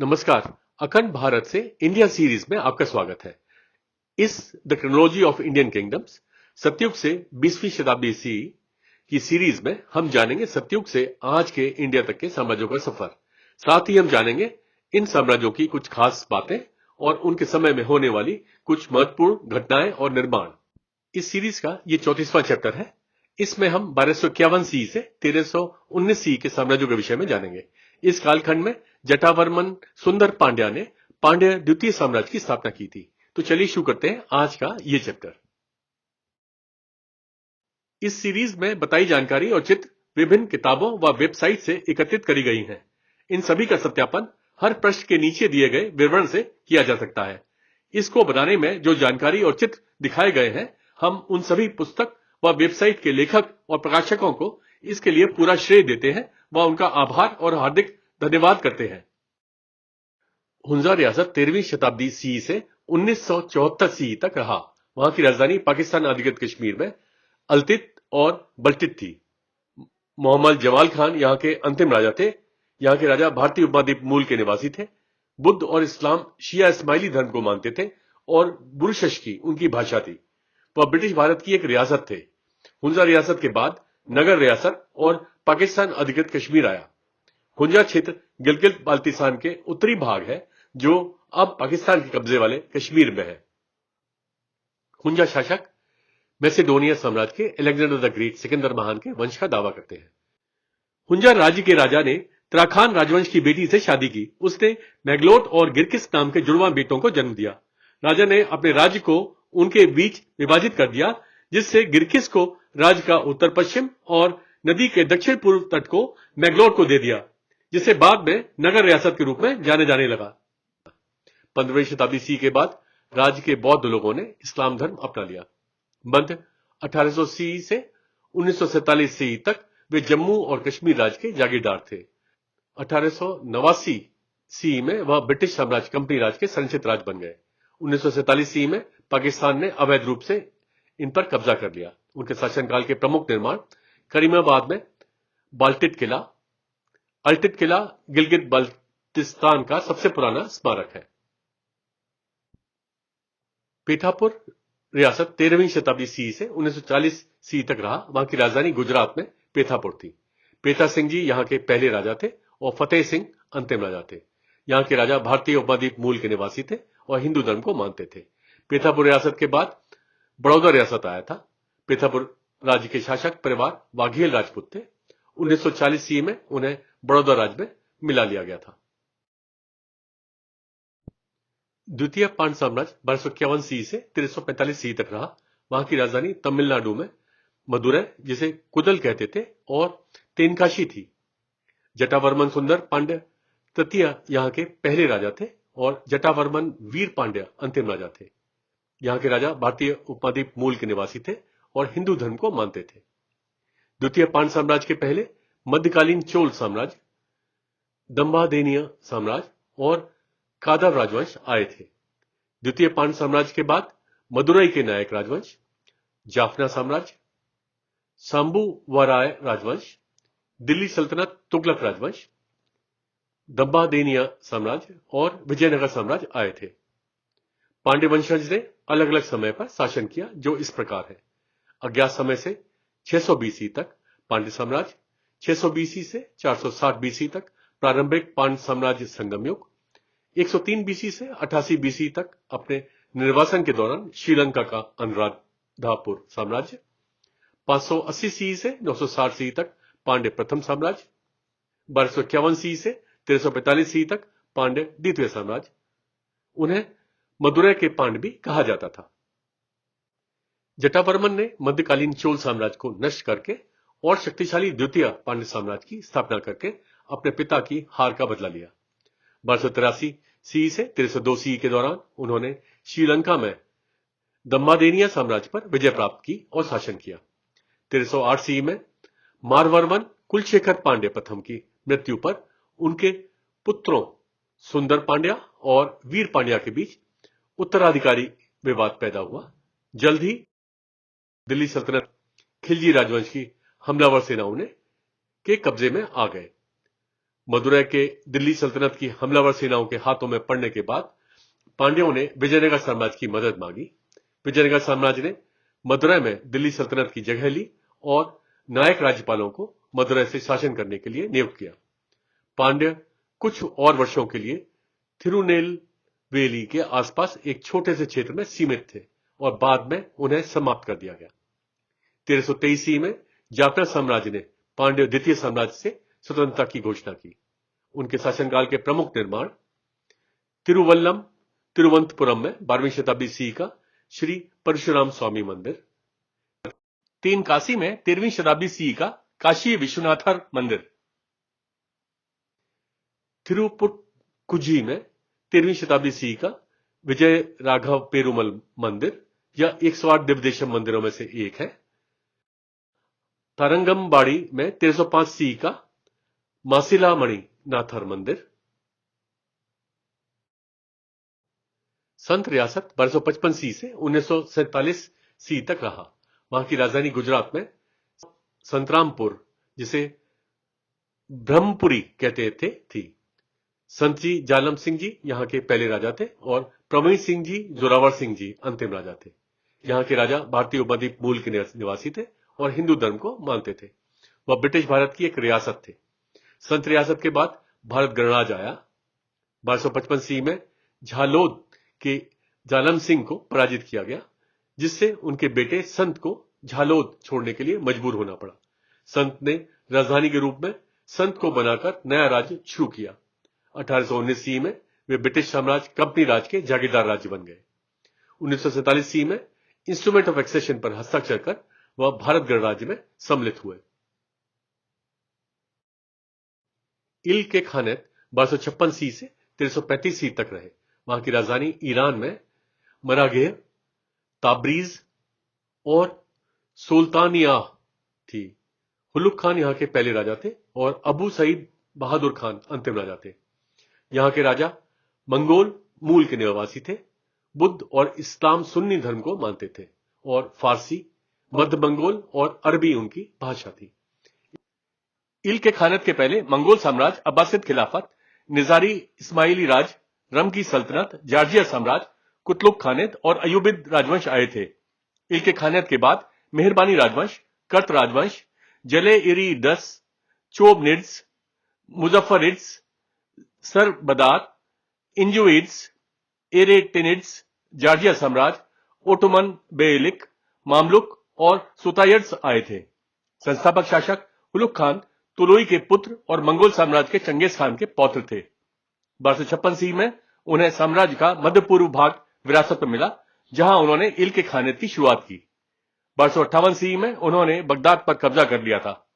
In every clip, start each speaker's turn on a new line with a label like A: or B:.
A: नमस्कार। अखंड भारत से इंडिया सीरीज में आपका स्वागत है। इस the chronology of Indian kingdoms सतयुग से 20वीं शताब्दी सी की सीरीज में हम जानेंगे सतयुग से आज के इंडिया तक के साम्राज्यों का सफर। साथ ही हम जानेंगे इन साम्राज्यों की कुछ खास बातें और उनके समय में होने वाली कुछ महत्वपूर्ण घटनाएं और निर्माण। इस सीरीज का ये 34वां चैप्टर है। इसमें हम 1251 सी से 1319 सी के साम्राज्यों के विषय में जानेंगे। इस कालखंड में जटावर्मन सुंदर पांड्या ने पांड्य द्वितीय साम्राज्य की स्थापना की थी। तो चलिए शुरू करते हैं आज का ये चैप्टर। इस सीरीज में बताई जानकारी और चित्र विभिन्न किताबों व वेबसाइट से एकत्रित करी गई हैं। इन सभी का सत्यापन हर पृष्ठ के नीचे दिए गए विवरण से किया जा सकता है। इसको बनाने में जो जानकारी और चित्र दिखाए गए हैं, हम उन सभी पुस्तक व वेबसाइट के लेखक और प्रकाशकों को इसके लिए पूरा श्रेय देते हैं व उनका आभार और हार्दिक धन्यवाद करते हैं। हुंजा रियासत 13वीं शताब्दी सी से 1974 सी तक रहा। वहां की राजधानी पाकिस्तान अधिकृत कश्मीर में अल्तित और बल्टित थी। मोहम्मद जमाल खान यहाँ के अंतिम राजा थे। यहाँ के राजा भारतीय उपमहाद्वीप मूल के निवासी थे। बुद्ध और इस्लाम शिया इस्माइली धर्म को मानते थे और बुरशशकी उनकी भाषा थी। वह ब्रिटिश भारत की एक रियासत थे। हुंजा रियासत के बाद नगर रियासत और पाकिस्तान अधिकृत कश्मीर आया। हुंजा क्षेत्र गिलगित बाल्तिस्तान के उत्तरी भाग है, जो अब पाकिस्तान के कब्जे वाले कश्मीर में है। हुंजा शासक मैसेडोनिया साम्राज्य के अलेक्जेंडर द ग्रेट सिकंदर महान के वंश का दावा करते हैं। हुंजा राज्य के राजा ने त्राखान राजवंश की बेटी से शादी की। उसने मैग्लोट और गिरकिस नाम के जुड़वां बेटों को जन्म दिया। राजा ने अपने राज्य को उनके बीच विभाजित कर दिया, जिससे गिरकिस को राज्य का उत्तर पश्चिम और नदी के दक्षिण पूर्व तट को मैग्लोट को दे दिया, जिसे बाद में नगर रियासत के रूप में जाने जाने लगा। 15वीं शताब्दी सी के बाद राज्य के बौद्ध लोगों ने इस्लाम धर्म अपना लिया। मध्य 1800 सी से 1947 सी तक वे जम्मू और कश्मीर राज्य के जागीरदार थे। 1889 सी में वह ब्रिटिश साम्राज्य कंपनी राज के संचित राज बन गए। 1947 सी में पाकिस्तान ने अवैध रूप से इन पर कब्जा कर लिया। उनके शासनकाल के प्रमुख निर्माण करीमाबाद में बाल्टित किला। अल्टित किला गिलगित बाल्तिस्तान का सबसे पुराना स्मारक है। पीठापुर रियासत 13वीं शताब्दी सी से 1940 सी तक रहा। वहां की राजधानी गुजरात में पेथापुर थी। पेथा सिंह जी यहाँ के पहले राजा थे और फतेह सिंह अंतिम राजा थे। यहाँ के राजा भारतीय उपमहाद्वीप मूल के निवासी थे और हिंदू धर्म को मानते थे। पेथापुर रियासत के बाद बड़ौदा रियासत आया था। पेथापुर राज्य के शासक परिवार वाघेल राजपूत थे। 1940 सी में उन्हें बड़ौदा राज्य में मिला लिया गया था। द्वितीय पांड्य साम्राज्य 1251 सी से 1345 सी तक रहा। वहां की राजधानी तमिलनाडु में मदुरै, जिसे कुदल कहते थे, और तेनकाशी थी। जटावर्मन सुंदर पांड्य तृतीय यहाँ के पहले राजा थे और जटावर्मन वीर पांड्य अंतिम राजा थे। यहाँ के राजा भारतीय उपमहाद्वीप मूल के निवासी थे और हिंदू धर्म को मानते थे। द्वितीय पांड्य साम्राज्य के पहले मध्यकालीन चोल साम्राज्य, दंबादेनीय साम्राज्य और कादव राजवंश आए थे। द्वितीय पांड्य साम्राज्य के बाद मदुरई के नायक राजवंश, जाफना साम्राज्य, सांबुवराय राजवंश, दिल्ली सल्तनत तुगलक राजवंश, दंबादेनीय साम्राज्य और विजयनगर साम्राज्य आए थे। पांड्य वंशज ने अलग अलग समय पर शासन किया, जो इस प्रकार है। अज्ञात समय से 600 बीसी तक पांड्य साम्राज्य, 600 बीसी से 460 बीसी तक प्रारंभिक पांड्य साम्राज्य संगम युग, 103 बीसी से 88 बीसी तक अपने निर्वासन के दौरान श्रीलंका का अनुराधापुर साम्राज्य, 580 सी से 960 सी तक पांड्य प्रथम साम्राज्य, 1251 सी से 1345 सी तक पांड्य द्वितीय साम्राज्य। उन्हें मदुरै के पांड्य भी कहा जाता था। जटावर्मन ने मध्यकालीन चोल साम्राज्य को नष्ट करके और शक्तिशाली द्वितीय पांड्य साम्राज्य की स्थापना करके अपने पिता की हार का बदला लिया। 1283 सी से 1302 सी के दौरान उन्होंने श्रीलंका में दंबादेनिया साम्राज्य पर विजय प्राप्त की और शासन किया। 1308 सी में मारवर्मन कुलशेखर पांड्य प्रथम की मृत्यु पर उनके पुत्रों सुंदर पांड्या और वीर पांड्या के बीच उत्तराधिकारी विवाद पैदा हुआ। जल्द ही दिल्ली सल्तनत खिलजी राजवंश की हमलावर सेनाओं के कब्जे में आ गए। मदुरै के दिल्ली सल्तनत की हमलावर सेनाओं के हाथों में पड़ने के बाद पांड्यों ने विजयनगर साम्राज्य की मदद मांगी। विजयनगर साम्राज्य ने मदुरै में दिल्ली सल्तनत की जगह ली और नायक राज्यपालों को मदुरै से शासन करने के लिए नियुक्त किया। पांड्य कुछ और वर्षों के लिए थिरुनेलवेली के आसपास एक छोटे से क्षेत्र में सीमित थे और बाद में उन्हें समाप्त कर दिया गया। 1323 ईस्वी में जाफर साम्राज्य ने पांड्य द्वितीय साम्राज्य से स्वतंत्रता की घोषणा की। उनके शासनकाल के प्रमुख निर्माण तिरुवल्लम तिरुवनंतपुरम में 12वीं शताब्दी सी का श्री परशुराम स्वामी मंदिर, तीन काशी में 13वीं शताब्दी सी का काशी विश्वनाथर मंदिर, तिरुपुटकुझी में 13वीं शताब्दी सी का विजय राघव पेरुमल मंदिर यह 108 दिव्यदेशम मंदिरों में से एक है। तारंगमबाड़ी में 1305 सी का मासिलामणि नाथर मंदिर। संत रियासत 1255 सी से 1947 सी तक रहा। वहां की राजधानी गुजरात में संतरामपुर, जिसे ब्रह्मपुरी कहते थे, थी। संत जी जालम सिंह जी यहां के पहले राजा थे और प्रवीण सिंह जी जोरावर सिंह जी अंतिम राजा थे। यहां के राजा भारतीय उपद्वीप मूल के निवासी थे और हिंदू धर्म को मानते थे। वह ब्रिटिश भारत की एक रियासत थे। संत रियासत के बाद भारत गणराज आया। 1255 सी में झालोद के जालम सिंह को पराजित किया गया, जिससे उनके बेटे संत को झालोद छोड़ने के लिए मजबूर होना पड़ा। संत ने राजधानी के रूप में संत को बनाकर नया राज्य शुरू किया। 1819 सी में वे ब्रिटिश साम्राज्य कंपनी राज के जागीरदार राज्य बन गए। 1947 सी में इंस्ट्रूमेंट ऑफ एक्सेशन पर हस्ताक्षर कर वह भारत गणराज्य में सम्मिलित हुए। इल के खानेत 1256 सी से 1335 सी तक रहे। वहां की राजधानी ईरान में मराघेह, ताब्रीज और सुल्तानिया थी। हुलुक खान यहां के पहले राजा थे और अबू सईद बहादुर खान अंतिम राजा थे। यहां के राजा मंगोल मूल के निवासी थे। बुद्ध और इस्लाम सुन्नी धर्म को मानते थे और फारसी, मध्य मंगोल और अरबी उनकी भाषा थी। इल के खानत के पहले मंगोल साम्राज्य, अब्बासिद खिलाफत, निजारी इस्माइली राज, रम की सल्तनत, जॉर्जिया साम्राज्य, कुतलुक खानेत और अयूबिद राजवंश आए थे। इल के खानत के बाद मेहरबानी राजवंश, कर्त राजवंश, जले-इरी-डस, चोबनिड्स, मुजफ्फरिड्स, सरबदार, इंजुइड्स, एरेटिनिड्स, जॉर्जिया साम्राज्य, ओटोमन बेयलिक, मामलुक और सुतायर्ड्स आए थे। संस्थापक शासक हुलुक खान तुलोई के पुत्र और मंगोल साम्राज्य के चंगेज खान के पौत्र थे। 1256 सी में उन्हें साम्राज्य का मध्य पूर्व भाग विरासत में मिला, जहां उन्होंने इल के खानेत की शुरुआत की। 1258 सी में उन्होंने बगदाद पर कब्जा कर लिया था।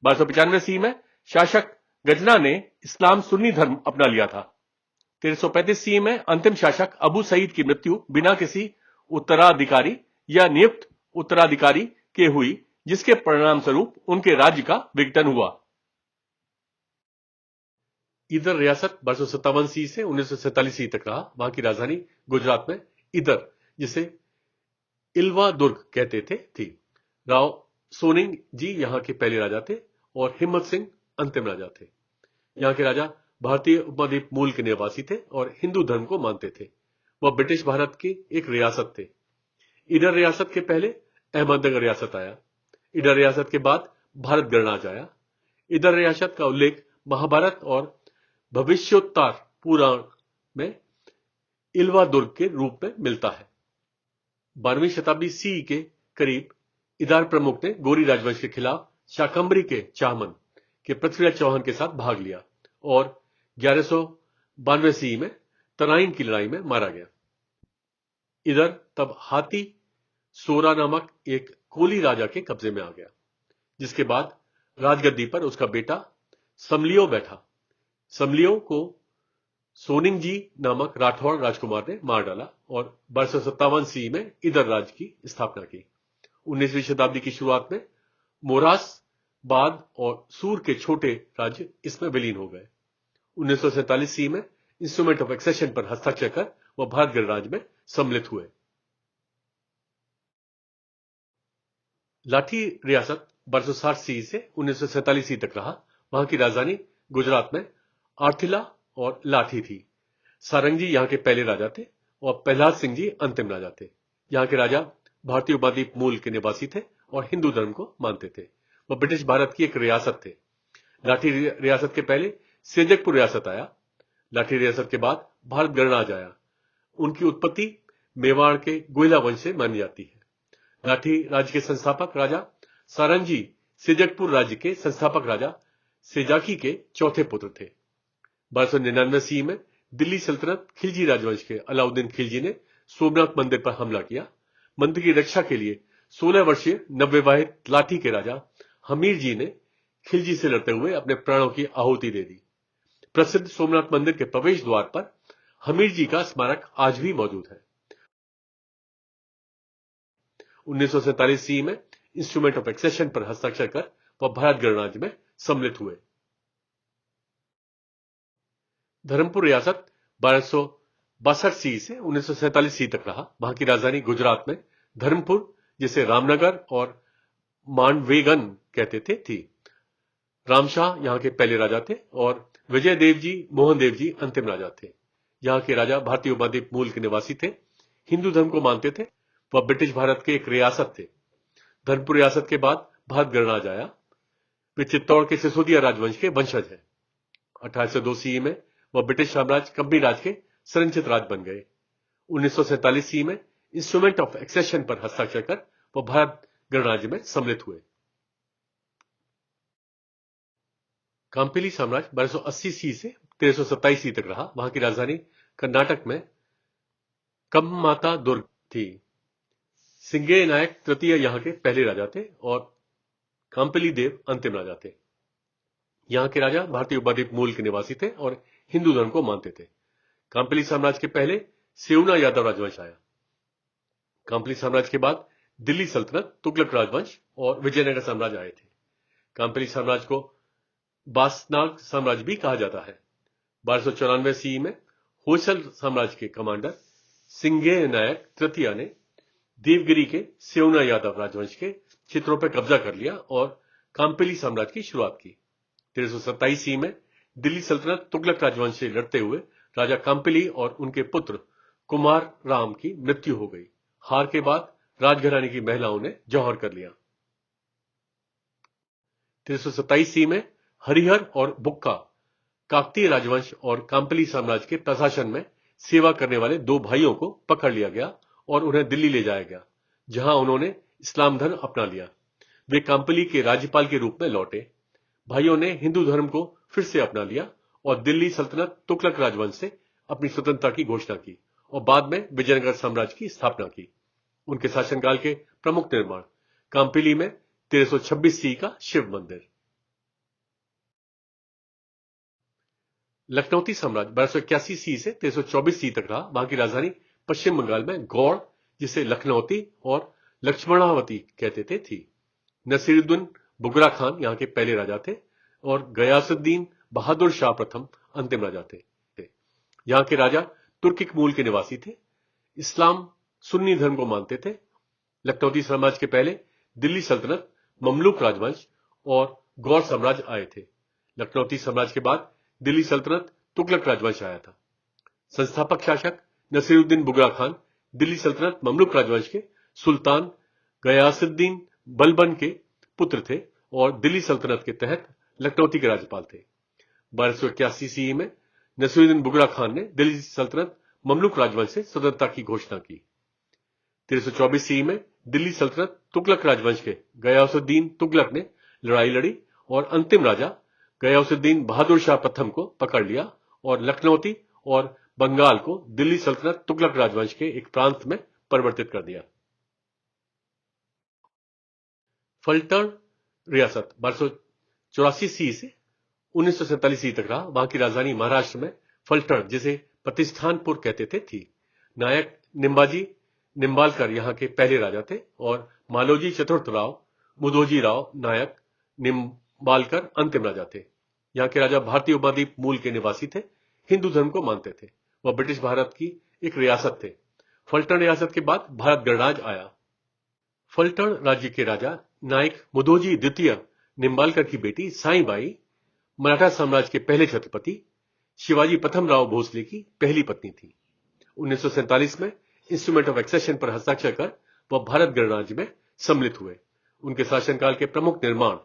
A: 1295 सी में शासक गजना ने इस्लाम सुन्नी धर्म अपना लिया था। 1335 सी में अंतिम शासक अबू सईद की मृत्यु बिना किसी उत्तराधिकारी या नियुक्त उत्तराधिकारी के हुई, जिसके परिणाम स्वरूप उनके राज्य का विघटन हुआ। ईदर रियासत 1257 सी से 1947 सी तक रहा। वहां की राजधानी गुजरात में ईदर, जिसे इल्वा दुर्ग कहते थे, थी। राव सोनिंग जी यहां के पहले राजा थे और हिम्मत सिंह अंतिम राजा थे। यहां के राजा भारतीय उपद्वीप मूल के निवासी थे और हिंदू धर्म को मानते थे। वह ब्रिटिश भारत की एक रियासत थे। ईडर रियासत के पहले अहमदनगर रियासत आया। ईडर रियासत के बाद भारत गणराज आया। ईडर रियासत का उल्लेख महाभारत और भविष्योत्तर पुराण में इल्वा दुर्ग के रूप में मिलता है। 12वीं शताब्दी सी के करीब ईदार प्रमुख ने गोरी राजवंश के खिलाफ शाकंभरी के चाहमन के पृथ्वीराज चौहान के साथ भाग लिया और 1192 सी में तराइन की लड़ाई में मारा गया। इधर तब हाथी सोरा नामक एक कोली राजा के कब्जे में आ गया, जिसके बाद राजगद्दी पर उसका बेटा समलियो बैठा। समलियो को सोनिंग जी नामक राठौड़ राजकुमार ने मार डाला और 1257 सी में इधर राज्य की स्थापना की। 19वीं शताब्दी की शुरुआत में मोरास, बाद और सूर के छोटे राज्य इसमें विलीन हो गए। 1947 सी में इंस्ट्रूमेंट ऑफ एक्सेशन पर हस्ताक्षर कर वह भारत गणराज्य में सम्मिलित हुए। लाठी रियासत 1260 सी से 1947 सी तक रहा। वहां की राजधानी गुजरात में आर्थिला और लाठी थी। सारंगी यहाँ के पहले राजा थे और प्रहलाद सिंह जी अंतिम राजा थे। यहाँ के राजा भारतीय उपद्वीप मूल के निवासी थे और हिंदू धर्म को मानते थे। वह ब्रिटिश भारत की एक रियासत थे। लाठी रियासत के पहले सेजकपुर रियासत आया। लाठी रियासत के बाद भारत गणराज आया। उनकी उत्पत्ति मेवाड़ के गोयला वंश से मानी जाती है। लाठी राज्य के संस्थापक राजा सारंगी सेजकपुर राज्य के संस्थापक राजा सेजाकी के चौथे पुत्र थे। 1299 ईस्वी में दिल्ली सल्तनत खिलजी राजवंश के अलाउद्दीन खिलजी ने सोमनाथ मंदिर पर हमला किया। मंदिर की रक्षा के लिए 16 वर्षीय नवविवाहित लाठी के राजा हमीर जी ने खिलजी से लड़ते हुए अपने प्राणों की आहुति दे दी। प्रसिद्ध सोमनाथ मंदिर के प्रवेश द्वार पर हमीर जी का स्मारक आज भी मौजूद है। 1947 ईस्वी में इंस्ट्रूमेंट ऑफ एक्सेशन पर हस्ताक्षर कर वह भारत गणराज्य में सम्मिलित हुए। धर्मपुर रियासत 1262 सी से 1947 सी तक रहा। वहां की राजधानी गुजरात में धर्मपुर, जिसे रामनगर और मांडवेगन कहते थे, थी। रामशाह यहां के पहले राजा थे और विजय देव जी, मोहन देव जी अंतिम राजा थे। यहां के राजा भारतीय उपद्वीप मूल के निवासी थे, हिंदू धर्म को मानते थे। वह ब्रिटिश भारत के एक रियासत थे। धर्मपुर रियासत के बाद भारत गणराज आया। वे चित्तौड़ के सिसोदिया राजवंश के वंशज हैं। 1802 ईस्वी में वह ब्रिटिश साम्राज्य कंपनी राज के संरक्षित राज बन गए। 1947 ईस्वी में इंस्ट्रूमेंट ऑफ एक्सेशन पर हस्ताक्षर कर वह भारत गणराज्य में सम्मिलित हुए। कांपिली साम्राज्य 1280 ईस्वी से 1327 ईस्वी तक रहा। वहां की राजधानी कर्नाटक में कम्माता दुर्ग थी। सिंगे नायक तृतीय यहां के पहले राजा थे और कांपिली देव अंतिम राजा थे। यहां के राजा भारतीय उपद्वीप मूल के निवासी थे और हिंदू धर्म को मानते थे। कांपिली साम्राज्य के पहले सेवना यादव राजवंश आया। कांपिली साम्राज्य के बाद दिल्ली सल्तनत, तुगलक राजवंश और विजयनगर साम्राज्य आए थे। कांपिली साम्राज्य को बासनाग साम्राज्य भी कहा जाता है। 1294 ईस्वी में होयसल साम्राज्य के कमांडर सिंगे नायक तृतीय ने देवगिरी के सेवना यादव राजवंश के क्षेत्रों पर कब्जा कर लिया और कांपिली साम्राज्य की शुरुआत की। 1327 ईस्वी में दिल्ली सल्तनत तुगलक राजवंश से लड़ते हुए राजा कांपिली और उनके पुत्र कुमार राम की मृत्यु हो गई। हार के बाद राजघराने की महिलाओं ने जौहर कर लिया। 1327 ईस्वी में हरिहर और बुक्का काकतीय राजवंश और कांपिली साम्राज्य के प्रशासन में सेवा करने वाले दो भाइयों को पकड़ लिया गया और उन्हें दिल्ली ले जाया गया, जहां उन्होंने इस्लाम धर्म अपना लिया। वे कांपिली के राज्यपाल के रूप में लौटे। भाइयों ने हिंदू धर्म को फिर से अपना लिया और दिल्ली सल्तनत तुगलक राजवंश से अपनी स्वतंत्रता की घोषणा की और बाद में विजयनगर साम्राज्य की स्थापना की। उनके शासनकाल के प्रमुख निर्माण कांपिली में 1326 ईस्वी का शिव मंदिर। लखनौती साम्राज्य 1281 ईस्वी से 1324 ईस्वी तक रहा। वहां की राजधानी पश्चिम बंगाल में गौड़, जिसे लखनौती और लक्ष्मणावती कहते थे, थी। नसीरुद्दीन बुगरा खान यहां के पहले राजा थे और गयासुद्दीन बहादुर शाह प्रथम अंतिम राजा थे। यहां के राजा तुर्किक मूल के निवासी थे। इस्लाम सुन्नी धर्म को मानते थे। लखनौती साम्राज्य के पहले दिल्ली सल्तनत, ममलूक राजवंश और गौड़ साम्राज्य आए थे। लखनौती साम्राज्य के बाद दिल्ली सल्तनत, तुगलक राजवंश आया था। संस्थापक शासक नसीरुद्दीन बुगरा खान दिल्ली सल्तनत, ममलूक राजवंश के सुल्तान गयासुद्दीन बलबन के पुत्र थे और दिल्ली सल्तनत के तहत लखनौती के राज्यपाल थे। 1281 ईस्वी में नसीरुद्दीन बुगरा खान ने दिल्ली सल्तनत, ममलूक राजवंश से स्वतंत्रता की घोषणा की। 1324 ईस्वी में दिल्ली सल्तनत, तुगलक राजवंश के गयासुद्दीन तुगलक ने लड़ाई लड़ी और अंतिम राजा गयासुद्दीन बहादुर शाह प्रथम को पकड़ लिया और लखनौती और बंगाल को दिल्ली सल्तनत, तुगलक राजवंश के एक प्रांत में परिवर्तित कर दिया। फलटण रियासत 1284 ईस्वी से 1947 ईस्वी तक रहा। वहां की राजधानी महाराष्ट्र में फलटण, जिसे प्रतिष्ठानपुर कहते थे, थी। नायक निंबाजी निंबालकर यहां के पहले राजा थे और मालोजी चतुर्थ राव मुदोजी राव नायक निंबालकर अंतिम राजा थे। यहां के राजा भारतीय उपद्वीप मूल के निवासी थे, हिंदू धर्म को मानते थे। वह ब्रिटिश भारत की एक रियासत थे। फलटण रियासत के बाद भारत गणराज आया। फलटण राज्य के राजा नायक मुदोजी द्वितीय निंबालकर की बेटी साईबाई मराठा साम्राज्य के पहले छत्रपति शिवाजी प्रथम राव भोसले की पहली पत्नी थी। 1947 में इंस्ट्रूमेंट ऑफ एक्सेशन पर हस्ताक्षर कर वह भारत गणराज्य में सम्मिलित हुए। उनके शासनकाल के प्रमुख निर्माण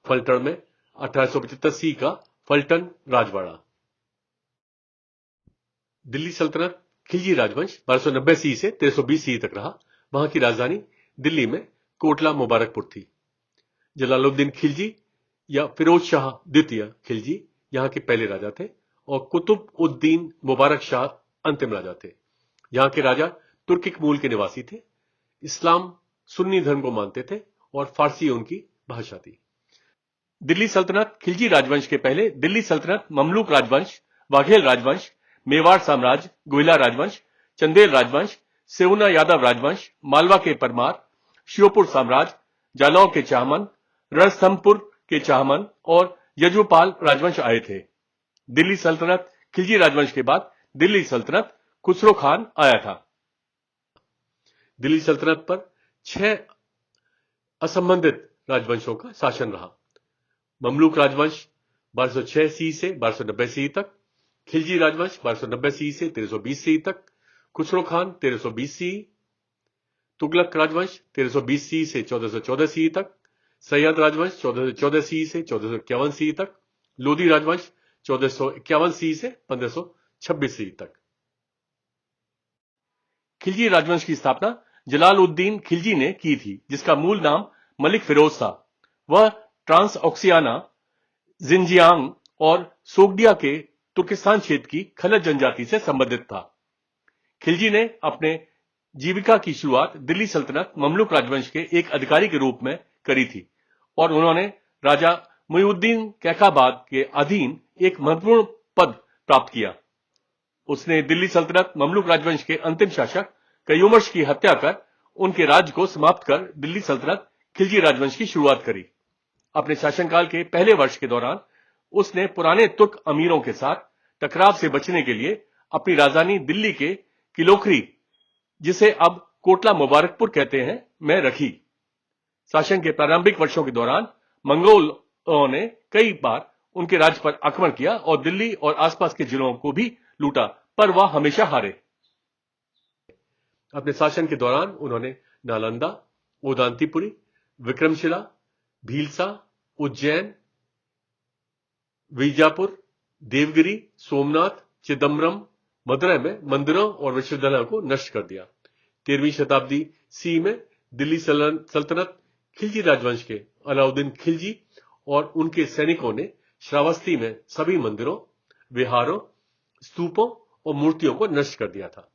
A: फलटण में 1875 सी का फलटन राजवाड़ा। दिल्ली सल्तनत खिलजी राजवंश 1290 सी से 1320 सी तक रहा। वहां की राजधानी दिल्ली में कोटला मुबारकपुर थी। जलालुद्दीन खिलजी या फिरोज शाह द्वितीय खिलजी यहां के पहले राजा थे और कुतुब उद्दीन मुबारक शाह अंतिम राजा थे। यहां के राजा तुर्किक मूल के निवासी थे, इस्लाम सुन्नी धर्म को मानते थे और फारसी उनकी भाषा थी। दिल्ली सल्तनत खिलजी राजवंश के पहले दिल्ली सल्तनत ममलूक राजवंश, वाघेल राजवंश, मेवाड़ साम्राज्य, गोहिला राजवंश, चंदेल राजवंश, सेवना यादव राजवंश, मालवा के परमार, श्योपुर साम्राज्य, जालौर के चाहमन, रणथंभपुर के चाहमन और यजुपाल राजवंश आए थे। दिल्ली सल्तनत खिलजी राजवंश के बाद दिल्ली सल्तनत खुसरो खान आया था। दिल्ली सल्तनत पर 6 असंबंधित राजवंशों का शासन रहा। ममलूक राजवंश 1206 सी से 1290 सी तक, खिलजी राजवंश 1290 सी से 1320 सी तक, खुसरो खान 1320 सी, तुगलक राजवंश 1320 सी से 1414 सी तक, सैयद राजवंश 1414 सी से 1451 सी तक, लोधी राजवंश 1451 सी से 1526 सी तक। खिलजी राजवंश की स्थापना जलालुद्दीन खिलजी ने की थी, जिसका मूल नाम मलिक फिरोज था। वह ट्रांस ऑक्सियाना, जिंजियांग और सोगडिया के तुर्किस्तान क्षेत्र की खलज जनजाति से संबंधित था। खिलजी ने अपने जीविका की शुरुआत दिल्ली सल्तनत ममलूक राजवंश के एक अधिकारी के रूप में करी थी और उन्होंने राजा मुईउद्दीन कैकाबाद के अधीन एक महत्वपूर्ण पद प्राप्त किया। उसने दिल्ली सल्तनत ममलूक राजवंश के अंतिम शासक कयूमर्श की हत्या कर उनके राज्य को समाप्त कर दिल्ली सल्तनत खिलजी राजवंश की शुरुआत करी। अपने शासनकाल के पहले वर्ष के दौरान उसने पुराने तुर्क अमीरों के साथ टकराव से बचने के लिए अपनी राजधानी दिल्ली के किलोखरी, जिसे अब कोटला मुबारकपुर कहते हैं, में रखी। शासन के प्रारंभिक वर्षों के दौरान मंगोलों ने कई बार उनके राज्य पर आक्रमण किया और दिल्ली और आसपास के जिलों को भी लूटा, पर वह हमेशा हारे। अपने शासन के दौरान उन्होंने नालंदा, ओदांतीपुरी, विक्रमशिला, भीलसा, उज्जैन, बीजापुर, देवगिरी, सोमनाथ, चिदम्बरम, मदुरै में मंदिरों और विश्वविद्यालयों को नष्ट कर दिया। 13वीं शताब्दी सी में दिल्ली सल्तनत खिलजी राजवंश के अलाउद्दीन खिलजी और उनके सैनिकों ने श्रावस्ती में सभी मंदिरों, विहारों, स्तूपों और मूर्तियों को नष्ट कर दिया था।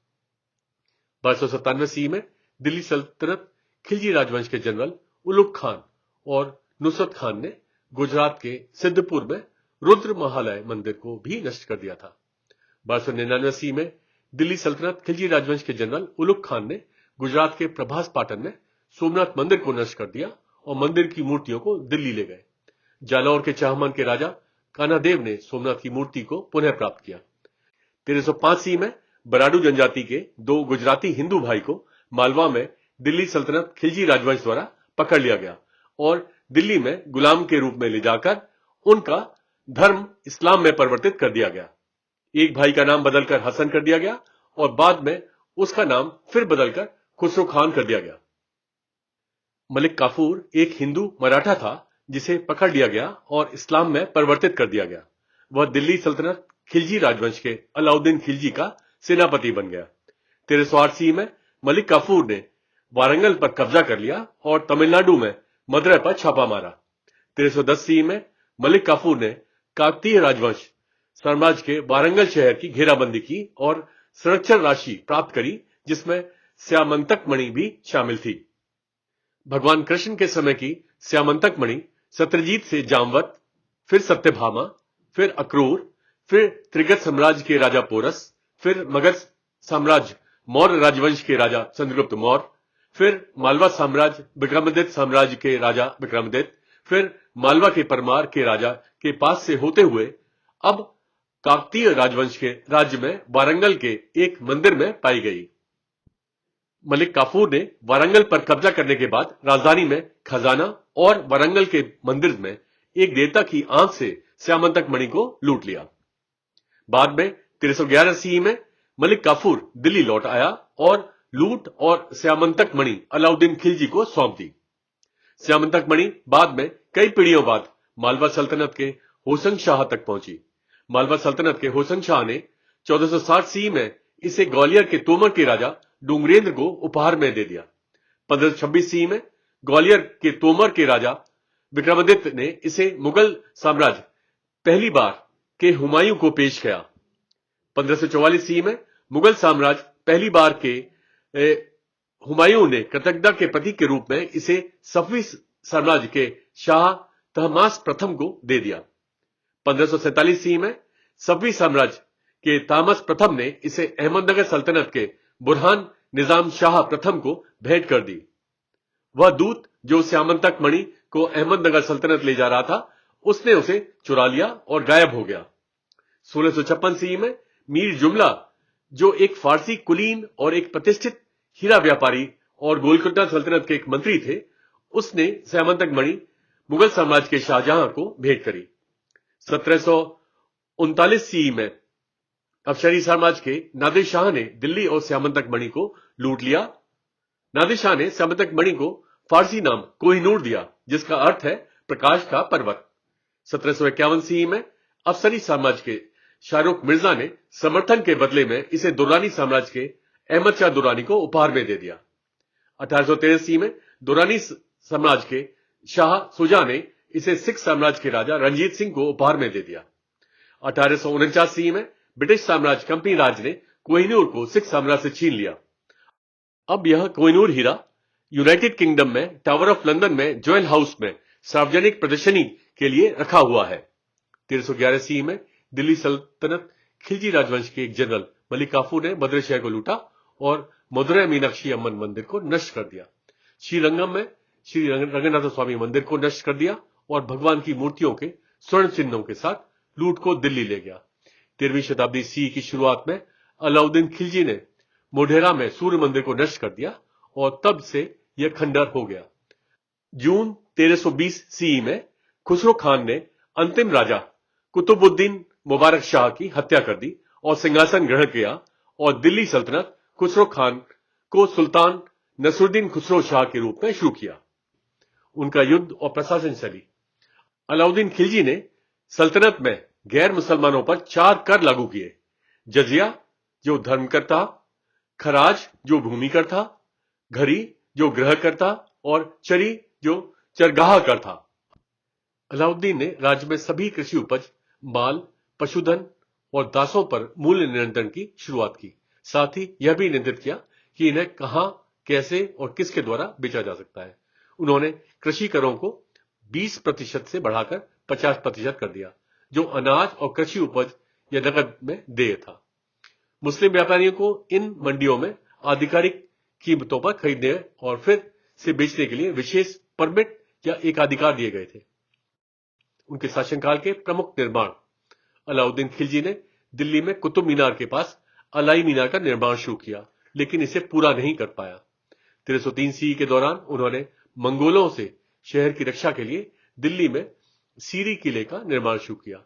A: 1297 सी में दिल्ली सल्तनत खिलजी राजवंश के जनरल उलुग खान और नुसरत खान ने गुजरात के सिद्धपुर में रुद्र महालय मंदिर को भी नष्ट कर दिया था। 1299 सी में दिल्ली सल्तनत खिलजी राजवंश के जनरल उलुग खान ने गुजरात के प्रभास पाटन में सोमनाथ मंदिर को नष्ट कर दिया और मंदिर की मूर्तियों को दिल्ली ले गए। जालौर के चाहमन के राजा कानादेव ने सोमनाथ की मूर्ति को पुनः प्राप्त किया। 1305 सी में बराडू जनजाति के 2 गुजराती हिंदू भाई को मालवा में दिल्ली सल्तनत खिलजी राजवंश द्वारा पकड़ लिया गया और दिल्ली में गुलाम के रूप में ले जाकर उनका धर्म इस्लाम में परिवर्तित कर दिया गया। एक भाई का नाम बदलकर हसन कर दिया गया और बाद में उसका नाम फिर बदलकर खुसरो खान कर दिया गया। मलिक काफूर एक हिंदू मराठा था जिसे पकड़ लिया गया और इस्लाम में परिवर्तित कर दिया गया। वह दिल्ली सल्तनत खिलजी राजवंश के अलाउद्दीन खिलजी का सेनापति बन गया। 1308 सी में मलिक काफूर ने वारंगल पर कब्जा कर लिया और तमिलनाडु में मदुरै पर छापा मारा। 1310 सी में मलिक काफूर ने काकतीय राजवंश साम्राज्य के वारंगल शहर की घेराबंदी की और संरक्षण राशि प्राप्त करी, जिसमें स्यामंतक मणि भी शामिल थी। भगवान कृष्ण के समय की स्यामंतक मणि सत्यजीत से जामवत, फिर सत्यभामा, फिर अक्रूर, फिर त्रिगत साम्राज्य के राजा पोरस, फिर मगध साम्राज्य मौर्य राजवंश के राजा चंद्रगुप्त मौर्य, फिर मालवा साम्राज्य विक्रमादित्य साम्राज्य के राजा विक्रमादित्य, फिर मालवा के परमार के राजा के पास से होते हुए अब काकतीय राजवंश के राज्य में वारंगल के एक मंदिर में पाई गई। मलिक काफूर ने वारंगल पर कब्जा करने के बाद राजधानी में खजाना और वारंगल के मंदिर में एक देवता की आंख से श्यामंतक मणि को लूट लिया। बाद में 1311 सी में मलिक काफूर दिल्ली लौट आया और लूट और श्यामंतक मणि अलाउद्दीन खिलजी को सौंप दी। श्यामंतक मणि बाद में कई पीढ़ियों बाद मालवा सल्तनत के होशंग शाह तक पहुंची। मालवा सल्तनत के होशंग शाह ने 1460 सी में इसे ग्वालियर के तोमर के राजा डोंगरेंद्र को उपहार में दे दिया। 1526 सी में ग्वालियर के तोमर के राजा विक्रमादित्य ने इसे मुगल साम्राज्य पहली बार के हुमायूं को पेश किया। 1544 सी में मुगल साम्राज्य पहली बार के हुमायूं ने कृतज्ञता के प्रतीक के रूप में इसे सफवी साम्राज्य के शाह तहमास प्रथम को दे दिया। 1547 सी में सफवी साम्राज्य के तामस प्रथम ने इसे अहमदनगर सल्तनत के बुरहान निजाम शाह प्रथम को भेंट कर दी। वह दूत जो श्यामंतक मणि को अहमदनगर सल्तनत ले जा रहा था, उसने उसे चुरा लिया और गायब हो गया। 1656 सी में मीर जुमला, जो एक फारसी कुलीन और एक प्रतिष्ठित हीरा व्यापारी और गोलकुंडा सल्तनत के एक मंत्री थे, उसने श्यामंतक मणि मुगल साम्राज्य के शाहजहां को भेंट करी। 1739 सी में अफशरी साम्राज्य के नादिर शाह ने दिल्ली और श्यामंतक मणि को लूट लिया। नादिर शाह ने श्यामंतक मणि को फारसी नाम कोहिनूर दिया, जिसका अर्थ है प्रकाश का पर्वत। 1751 सी में अफसरी साम्राज्य के शाहरुख मिर्जा ने समर्थन के बदले में इसे दुरानी साम्राज्य के अहमद शाह दुरानी को उपहार में दे दिया। 1813 सी में दुरानी साम्राज्य के शाह सुजा ने इसे सिख साम्राज्य के राजा रंजीत सिंह को उपहार में दे दिया। 1849 सी में ब्रिटिश साम्राज्य कंपनी राज ने कोहिनूर को सिख साम्राज्य से छीन लिया। अब यह कोहिनूर हीरा यूनाइटेड किंगडम में टावर ऑफ लंदन में ज्वेल हाउस में सार्वजनिक प्रदर्शनी के लिए रखा हुआ है। 1311 सी में दिल्ली सल्तनत खिलजी राजवंश के एक जनरल मलिक काफूर ने मदुरै शहर को लूटा और मदुरै मीनाक्षी अम्मन मंदिर को नष्ट कर दिया। श्रीरंगम में श्री रंगनाथ स्वामी मंदिर को नष्ट कर दिया और भगवान की मूर्तियों के स्वर्ण चिन्हों के साथ लूट को दिल्ली ले गया। 13वीं शताब्दी सी की शुरुआत में अलाउद्दीन खिलजी ने मोढेरा में सूर्य मंदिर को नष्ट कर दिया और तब से यह खंडर हो गया। जून 1320 सी में खुसरो खान ने अंतिम राजा कुतुबुद्दीन मुबारक शाह की हत्या कर दी और सिंहासन ग्रहण किया और दिल्ली सल्तनत खुसरो खान को सुल्तान नसरुद्दीन खुसरो शाह के रूप में शुरू किया। उनका युद्ध और प्रशासन शैली। अलाउद्दीन खिलजी ने सल्तनत में गैर मुसलमानों पर 4 कर लागू किए। जजिया जो धर्म कर था, खराज जो भूमि कर था, घरी जो गृह कर था और चरी जो चरगाह कर था। अलाउद्दीन ने राज्य में सभी कृषि उपज, माल, पशुधन और दासों पर मूल्य नियंत्रण की शुरुआत की। साथ ही यह भी निर्धारित किया कि इन्हें कहां, कैसे और किसके द्वारा बेचा जा सकता है। उन्होंने कृषि करों को 20% से बढ़ाकर 50% कर दिया, जो अनाज और कृषि उपज या नकद में देय था। मुस्लिम व्यापारियों को इन मंडियों में आधिकारिक कीमतों पर खरीदने और फिर से बेचने के लिए विशेष परमिट या एकाधिकार दिए गए थे। उनके शासनकाल के प्रमुख निर्माण। अलाउद्दीन खिलजी ने दिल्ली में कुतुब मीनार के पास अलाई मीनार का निर्माण शुरू किया, लेकिन इसे पूरा नहीं कर पाया। 1303 सी के दौरान उन्होंने मंगोलों से शहर की रक्षा के लिए दिल्ली में सीरी किले का निर्माण शुरू किया।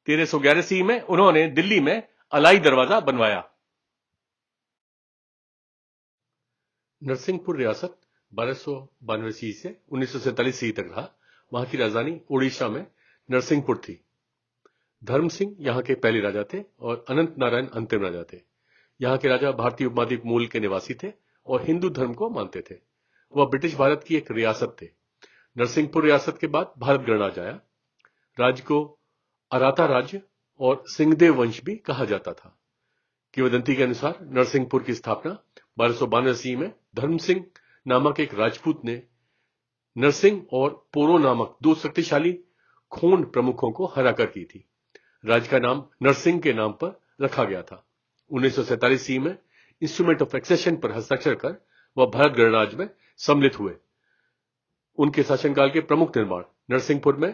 A: 1311 सी में उन्होंने दिल्ली में अलाई दरवाजा बनवाया। नरसिंहपुर रियासत 1292 सी से 1947 सी तक रहा। वहां की राजधानी ओडिशा में नरसिंहपुर थी। धर्म सिंह यहां के पहले राजा थे और अनंत नारायण अंतिम राजा थे। यहां के राजा भारतीय उपमहाद्वीप मूल के निवासी थे और हिंदू धर्म को मानते थे। वह ब्रिटिश भारत की एक रियासत थे। नरसिंहपुर रियासत के बाद भारत गणराज्य आया। राज्य को अराता राज्य और सिंहदेव वंश भी कहा जाता था। किंवदंती के अनुसार नरसिंहपुर की स्थापना 1292 ईस्वी में धर्म सिंह नामक एक राजपूत ने नरसिंह और पोरो नामक 2 शक्तिशाली खोंड प्रमुखों को हराकर की थी। राज्य का नाम नरसिंह के नाम पर रखा गया था। 1947 ईस्वी में इंस्ट्रूमेंट ऑफ एक्सेशन पर हस्ताक्षर कर वह भारत गणराज्य में सम्मिलित हुए। उनके शासनकाल के प्रमुख निर्माण। नरसिंहपुर में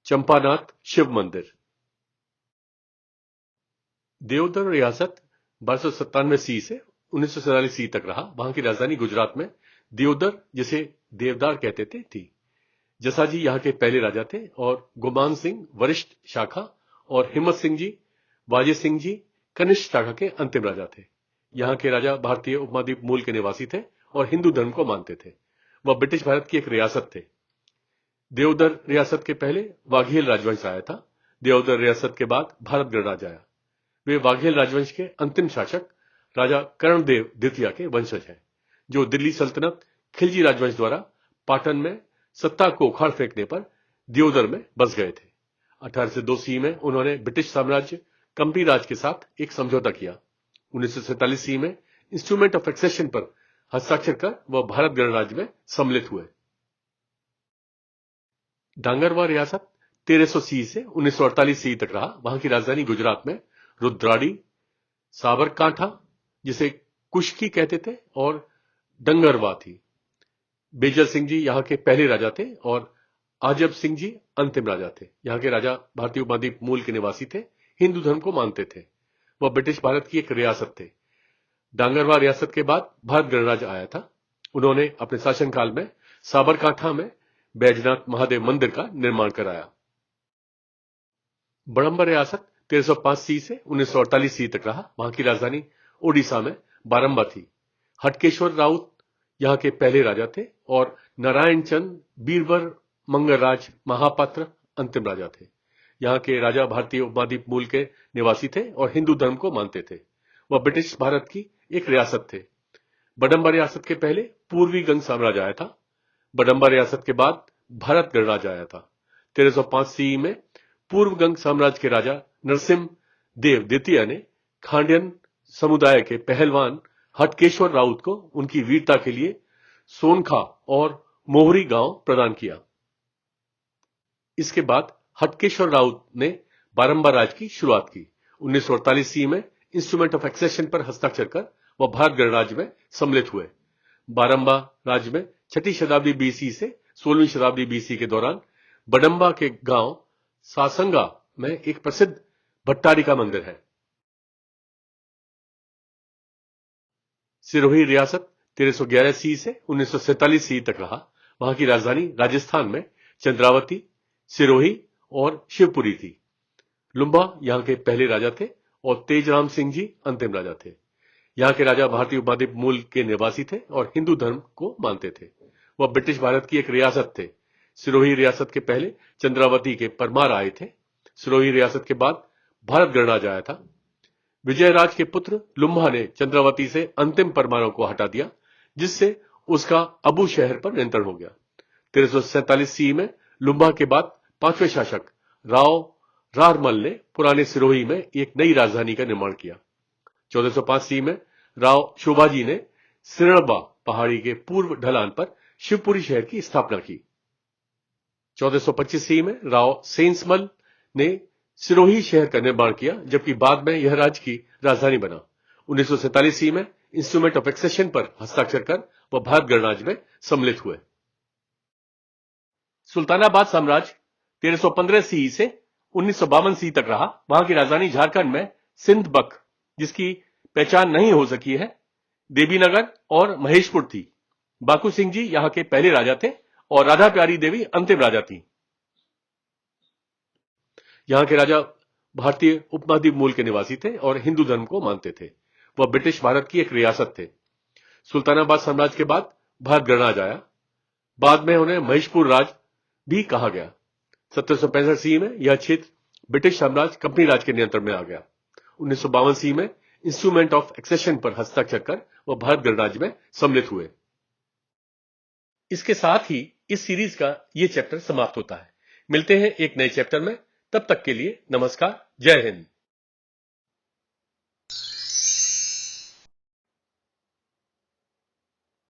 A: चंपानाथ शिव मंदिर। देवदर रियासत 1297 ईस्वी से 1947 ईस्वी तक रहा। वहां की राजधानी गुजरात में देवदर, जिसे देवदार कहते थे, थी। जसाजी यहाँ के पहले राजा थे और गुमान सिंह वरिष्ठ शाखा और हिम्मत सिंह जी, वाजे सिंह जी कनिष्ठ शाखा के अंतिम राजा थे। यहाँ के राजा भारतीय उपमहाद्वीप मूल के निवासी थे और हिंदू धर्म को मानते थे। वह ब्रिटिश भारत की एक रियासत थे। देवदर रियासत के पहले वाघेल राजवंश आया था। देवदर रियासत के बाद भारत गणराज आया। वे वाघेल राजवंश के अंतिम शासक राजा कर्णदेव द्वितीय के वंशज हैं, जो दिल्ली सल्तनत खिलजी राजवंश द्वारा पाटन में सत्ता को उखाड़ फेंकने पर दियोदर में बस गए थे। 1802 ईस्वी में उन्होंने ब्रिटिश साम्राज्य कंपनी राज के साथ एक समझौता किया। 1947 ईस्वी में इंस्ट्रूमेंट ऑफ एक्सेशन पर हस्ताक्षर कर वह भारत गणराज्य में सम्मिलित हुए। डांगरवा रियासत 1300 सी से 1948 सी तक रहा। वहां की राजधानी गुजरात में रुद्राड़ी, साबरकांठा जिसे कुश्की कहते थे और डंगरवा थी। बेजर सिंह जी यहाँ के पहले राजा थे और आजब सिंह जी अंतिम राजा थे। यहाँ के राजा भारतीय उपमहाद्वीप मूल के निवासी थे, हिंदू धर्म को मानते थे। वह ब्रिटिश भारत की एक रियासत थे। डांगरवा रियासत के बाद भारत गणराज्य आया था। उन्होंने अपने शासनकाल में साबरकांठा में बैजनाथ महादेव मंदिर का निर्माण कराया। बड़म्बा रियासत 1305 सी से 1948 सी तक रहा। वहां की राजधानी ओडिशा में बारंबा थी। हटकेश्वर राउत यहाँ के पहले राजा थे और नारायण चंद बीरबर मंगलराज महापात्र अंतिम राजा थे। यहाँ के राजा भारतीय उपमहाद्वीप मूल के निवासी थे और हिंदू धर्म को मानते थे। वह ब्रिटिश भारत की एक रियासत थे। बड़म्बा रियासत के पहले पूर्वी गंग साम्राज्य आया था। बड़म्बा रियासत के बाद भारत गणराज्य आया था। 1305 सी में पूर्व गंग साम्राज्य के राजा नरसिम्ह देव द्वितीय ने खांडियन समुदाय के पहलवान हटकेश्वर राउत को उनकी वीरता के लिए सोनखा और मोहरी गांव प्रदान किया। इसके बाद हटकेश्वर राउत ने बारंबा राज की शुरुआत की। 1948 ईस्वी में इंस्ट्रूमेंट ऑफ एक्सेशन पर हस्ताक्षर कर वह भारत गणराज्य में सम्मिलित हुए। बारंबा राज्य में 6ठी शताब्दी बीसी से 16वीं शताब्दी बीसी के दौरान बडंबा के गांव सासंगा में एक प्रसिद्ध भट्टारिका मंदिर है। सिरोही रियासत 1311 सी से 1947 सी तक रहा। वहां की राजधानी राजस्थान में चंद्रावती, सिरोही और शिवपुरी थी। लुम्बा यहां के पहले राजा थे और तेजराम सिंह जी अंतिम राजा थे। यहां के राजा भारतीय उपमहाद्वीप मूल के निवासी थे और हिंदू धर्म को मानते थे। वह ब्रिटिश भारत की एक रियासत थे। सिरोही रियासत के पहले चंद्रावती के परमार आए थे। सिरोही रियासत के बाद भारत गणराज्य आया था। विजयराज के पुत्र लुम्बा ने चंद्रावती से अंतिम परमारों को हटा दिया, जिससे उसका अबू शहर पर नियंत्रण हो गया। 1347 सी में लुम्बा के बाद पांचवें शासक राव रारमल ने पुराने सिरोही में एक नई राजधानी का निर्माण किया। 1405 सी में राव शोभाजी ने सिरणबा पहाड़ी के पूर्व ढलान पर शिवपुरी शहर की स्थापना की। 1425 सी में राव सेंसमल ने सिरोही शहर का निर्माण किया, जबकि बाद में यह राज्य की राजधानी बना। 1947 सी में इंस्ट्रूमेंट ऑफ एक्सेशन पर हस्ताक्षर कर वह भारत गणराज्य में सम्मिलित हुए। सुल्तानाबाद साम्राज्य 1315 सी से 1952 सी तक रहा। वहां की राजधानी झारखंड में सिंधबक, जिसकी पहचान नहीं हो सकी है, देवीनगर और महेशपुर थी। बाकू सिंह जी यहां के पहले राजा थे और राधा प्यारी देवी अंतिम राजा थी। यहां के राजा भारतीय उपमहाद्वीप मूल के निवासी थे और हिंदू धर्म को मानते थे। वह ब्रिटिश भारत की एक रियासत थे। सुल्तानाबाद साम्राज्य के बाद भारत गणराज्य आया। बाद में उन्हें महेशपुर राज भी कहा गया। 1765 सी में यह क्षेत्र ब्रिटिश साम्राज्य कंपनी राज के नियंत्रण में आ गया। 1952 सी में इंस्ट्रूमेंट ऑफ एक्सेशन पर हस्ताक्षर कर वह भारत गणराज्य में सम्मिलित हुए। इसके साथ ही इस सीरीज का यह चैप्टर समाप्त होता है। मिलते हैं एक नए चैप्टर में। तब तक के लिए नमस्कार, जय हिंद।